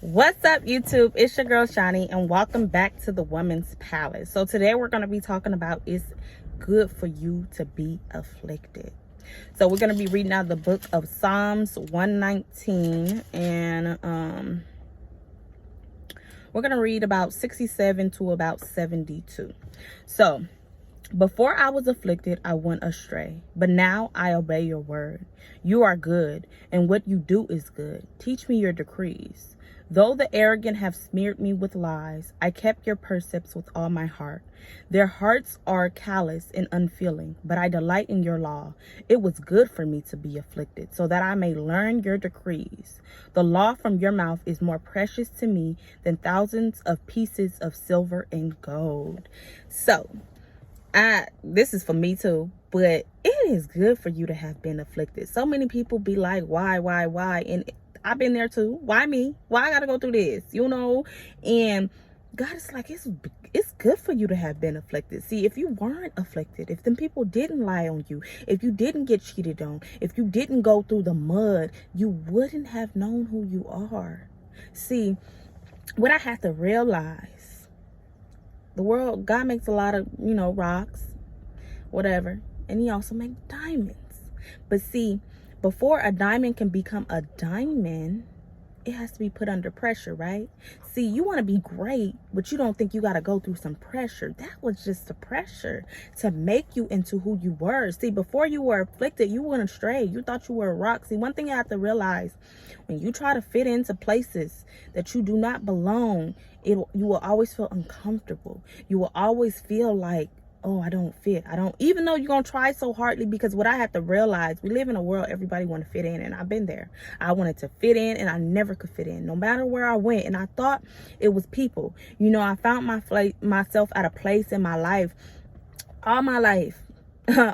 What's up, YouTube? It's your girl Shani, and welcome back to the Woman's Palace. So today we're going to be talking about it's good for you to be afflicted. So we're going to be reading out the book of Psalms 119, and we're going to read about 67 to about 72. So, before I was afflicted, I went astray, but now I obey your word. You are good, and what you do is good. Teach me your decrees. Though the arrogant have smeared me with lies, I kept your precepts with all my heart. Their hearts are callous and unfeeling, but I delight in your law. It was good for me to be afflicted, so that I may learn your decrees. The law from your mouth is more precious to me than thousands of pieces of silver and gold. So, this is for me too, but it is good for you to have been afflicted. So many people be like, why? And I've been there too. Why me? Why I gotta go through this? And God is like, it's good for you to have been afflicted. See, if you weren't afflicted, if them people didn't lie on you, if you didn't get cheated on, if you didn't go through the mud, you wouldn't have known who you are. See, what I have to realize, the world, God makes a lot of, rocks, whatever. And he also makes diamonds. But see, before a diamond can become a diamond, it has to be put under pressure, right? See, you want to be great, but you don't think you got to go through some pressure. That was just the pressure to make you into who you were. See, before you were afflicted, you went astray. You thought you were a rock. See, one thing you have to realize, when you try to fit into places that you do not belong, you will always feel uncomfortable. You will always feel like, oh, I don't fit. Even though you're going to try so hardly, because what I have to realize, we live in a world everybody want to fit in, and I've been there. I wanted to fit in, and I never could fit in, no matter where I went. And I thought it was people. I found myself at a place in my life, all my life,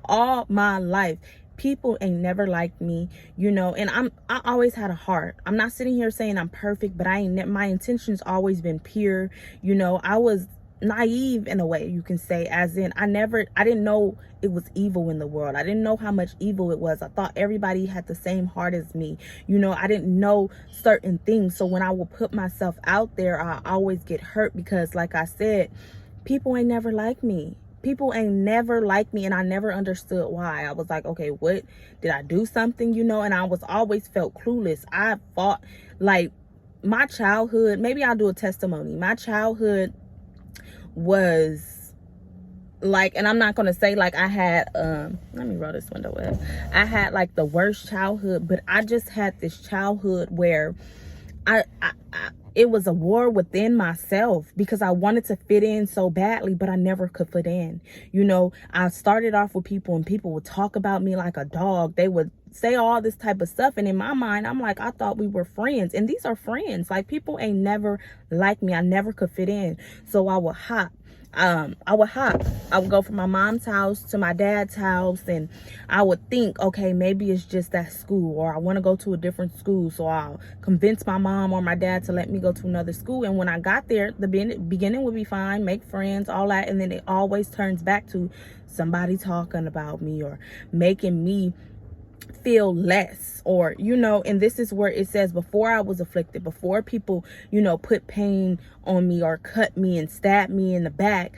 all my life. People ain't never liked me, and I always had a heart. I'm not sitting here saying I'm perfect, but my intentions always been pure. I was naive in a way, you can say, as in I didn't know it was evil in the world. I didn't know how much evil it was. I thought everybody had the same heart as me. I didn't know certain things. So when I would put myself out there, I always get hurt, because like I said, people ain't never like me. People ain't never like me, and I never understood why. I was like, okay, what did I do something, and I was always felt clueless. I fought, like, my childhood, maybe I'll do a testimony. My childhood was like, and I'm not gonna say like I had let me roll this window up. I had like the worst childhood, but I just had this childhood where I it was a war within myself, because I wanted to fit in so badly, but I never could fit in. I started off with people, and people would talk about me like a dog. They would say all this type of stuff, and in my mind, I'm like, I thought we were friends, and these are friends. Like, people ain't never liked me. I never could fit in. So I would hop. I would go from my mom's house to my dad's house, and I would think, okay, maybe it's just that school, or I want to go to a different school, so I'll convince my mom or my dad to let me go to another school. And when I got there, the beginning would be fine, make friends, all that, and then it always turns back to somebody talking about me or making me feel less, or and this is where it says, before I was afflicted, before people put pain on me or cut me and stab me in the back,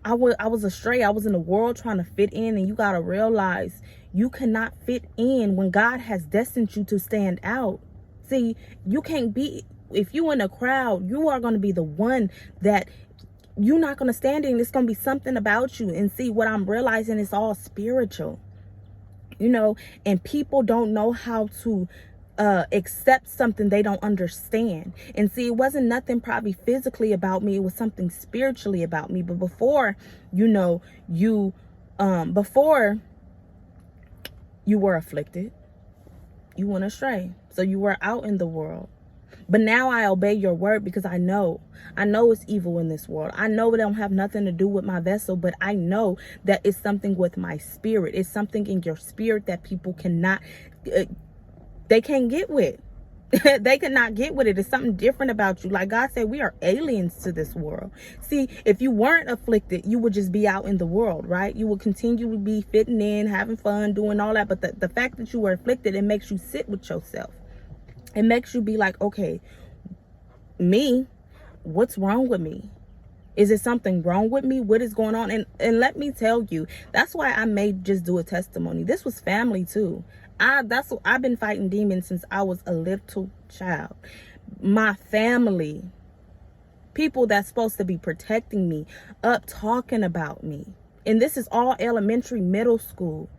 I was astray. I was in the world trying to fit in, and you got to realize you cannot fit in when God has destined you to stand out. See, you can't be, if you in a crowd, you are going to be the one that you're not going to stand in. It's going to be something about you. And see, what I'm realizing is all spiritual. And people don't know how to accept something they don't understand. And see, it wasn't nothing probably physically about me. It was something spiritually about me. But before, before you were afflicted, you went astray. So you were out in the world. But now I obey your word, because I know it's evil in this world. I know it don't have nothing to do with my vessel, but I know that it's something with my spirit. It's something in your spirit that people cannot, they can't get with. They cannot get with it. It's something different about you. Like God said, we are aliens to this world. See, if you weren't afflicted, you would just be out in the world, right? You would continue to be fitting in, having fun, doing all that. But the fact that you were afflicted, it makes you sit with yourself. It makes you be like, okay, me. What's wrong with me? Is it something wrong with me? What is going on? And let me tell you, that's why I may just do a testimony. This was family too. I've been fighting demons since I was a little child. My family, people that's supposed to be protecting me, up talking about me. And this is all elementary, middle school.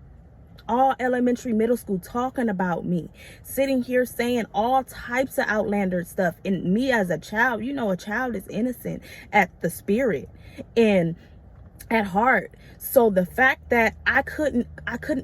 All elementary, middle school, talking about me, sitting here saying all types of outlander stuff. And me as a child, you know, a child is innocent at the spirit and at heart. So the fact that I couldn't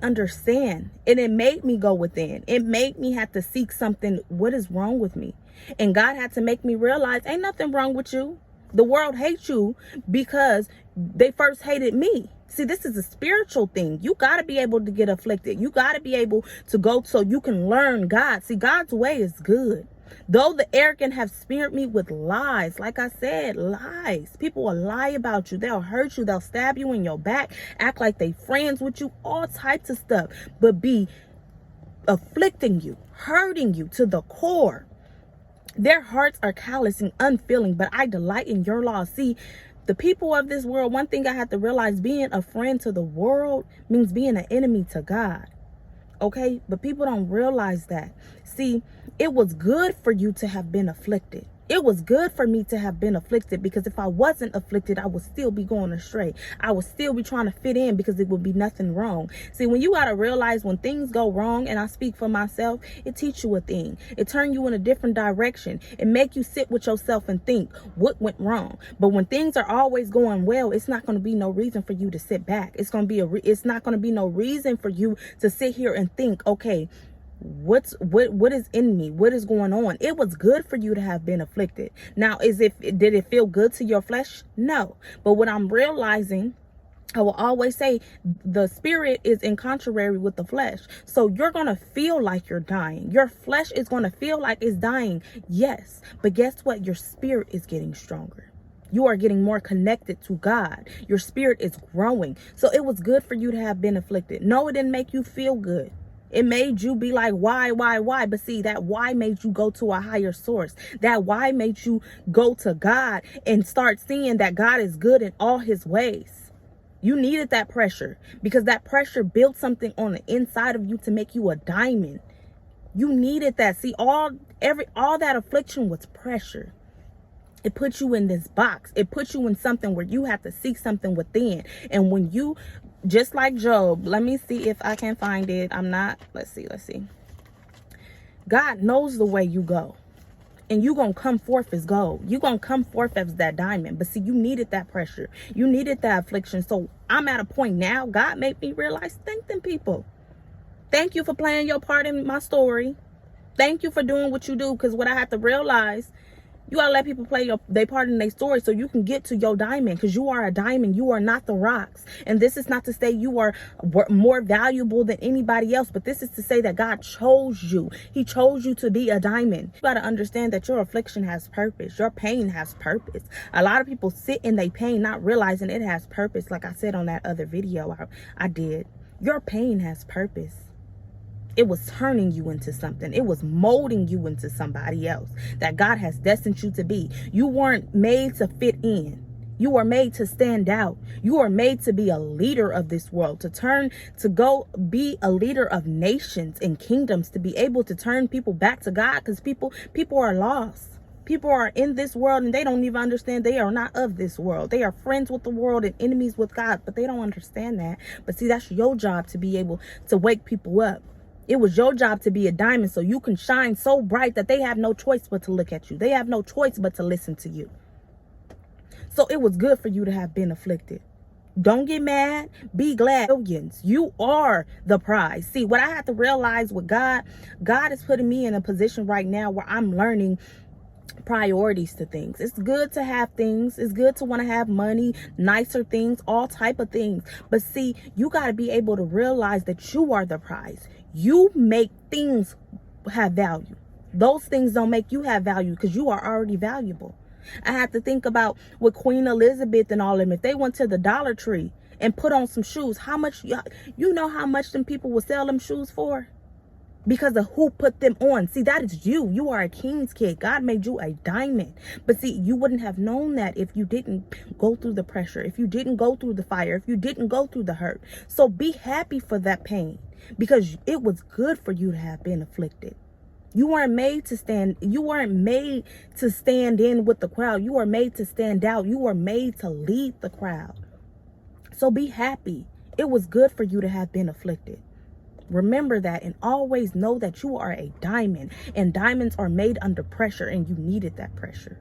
understand, and it made me go within. It made me have to seek something. What is wrong with me? And God had to make me realize ain't nothing wrong with you. The world hates you because they first hated me. See, this is a spiritual thing. You got to be able to get afflicted. You got to be able to go so you can learn God. See, God's way is good. Though the arrogant have smeared me with lies, like I said, lies. People will lie about you. They'll hurt you. They'll stab you in your back, act like they friends with you, all types of stuff, but be afflicting you, hurting you to the core. Their hearts are callous and unfeeling, but I delight in your law. See, the people of this world, one thing I have to realize, being a friend to the world means being an enemy to God. Okay? But people don't realize that. See, it was good for you to have been afflicted. It was good for me to have been afflicted, because if I wasn't afflicted, I would still be going astray. I would still be trying to fit in because it would be nothing wrong. See, when you got to realize when things go wrong, and I speak for myself, it teach you a thing. It turn you in a different direction. It make you sit with yourself and think what went wrong. But when things are always going well, it's not going to be no reason for you to sit back. It's going to be it's not going to be no reason for you to sit here and think, okay, what is in me? What is going on? It was good for you to have been afflicted. Now, did it feel good to your flesh? No. But what I'm realizing, I will always say, the spirit is in contrary with the flesh. So you're going to feel like you're dying. Your flesh is going to feel like it's dying. Yes. But guess what? Your spirit is getting stronger. You are getting more connected to God. Your spirit is growing. So it was good for you to have been afflicted. No, it didn't make you feel good. It made you be like, why? But see, that why made you go to a higher source. That why made you go to God and start seeing that God is good in all his ways. You needed that pressure, because that pressure built something on the inside of you to make you a diamond. You needed that. See, all that affliction was pressure. It puts you in this box. It puts you in something where you have to seek something within. And when you, just like Job, let me see if I can find it. Let's see. God knows the way you go. And you're going to come forth as gold. You're going to come forth as that diamond. But see, you needed that pressure. You needed that affliction. So I'm at a point now, God made me realize, thank them people. Thank you for playing your part in my story. Thank you for doing what you do. Because what I have to realize, you gotta let people play their part in their story so you can get to your diamond, because you are a diamond. You are not the rocks. And this is not to say you are more valuable than anybody else, but this is to say that God chose you. He chose you to be a diamond. You gotta understand that your affliction has purpose. Your pain has purpose. A lot of people sit in their pain not realizing it has purpose. Like I said on that other video I did, your pain has purpose. It was turning you into something. It was molding you into somebody else that God has destined you to be. You weren't made to fit in. You are made to stand out. You are made to be a leader of this world, to go be a leader of nations and kingdoms, to be able to turn people back to God, because people are lost. People are in this world and they don't even understand they are not of this world. They are friends with the world and enemies with God, but they don't understand that. But see, that's your job, to be able to wake people up. It was your job to be a diamond so you can shine so bright that they have no choice but to look at you. They have no choice but to listen to you. So it was good for you to have been afflicted. Don't get mad. Be glad. You are the prize. See, what I have to realize with God is putting me in a position right now where I'm learning priorities to things. It's good to have things. It's good to want to have money, nicer things, all type of things. But see, you got to be able to realize that you are the prize. You make things have value. Those things don't make you have value, because you are already valuable. I have to think about with Queen Elizabeth and all of them. If they went to the Dollar Tree and put on some shoes, how much, you know how much them people would sell them shoes for? because of who put them on. See, that is you. You are a king's kid. God made you a diamond. But see, you wouldn't have known that if you didn't go through the pressure, if you didn't go through the fire, if you didn't go through the hurt. So be happy for that pain, because it was good for you to have been afflicted. You weren't made to stand. You weren't made to stand in with the crowd. You were made to stand out. You were made to lead the crowd. So be happy. It was good for you to have been afflicted. Remember that, and always know that you are a diamond, and diamonds are made under pressure, and you needed that pressure.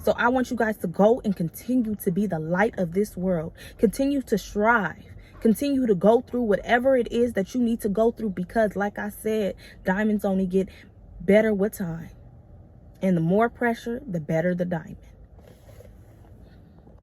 So I want you guys to go and continue to be the light of this world. Continue to strive. Continue to go through whatever it is that you need to go through, because like I said, diamonds only get better with time. And the more pressure, the better the diamond.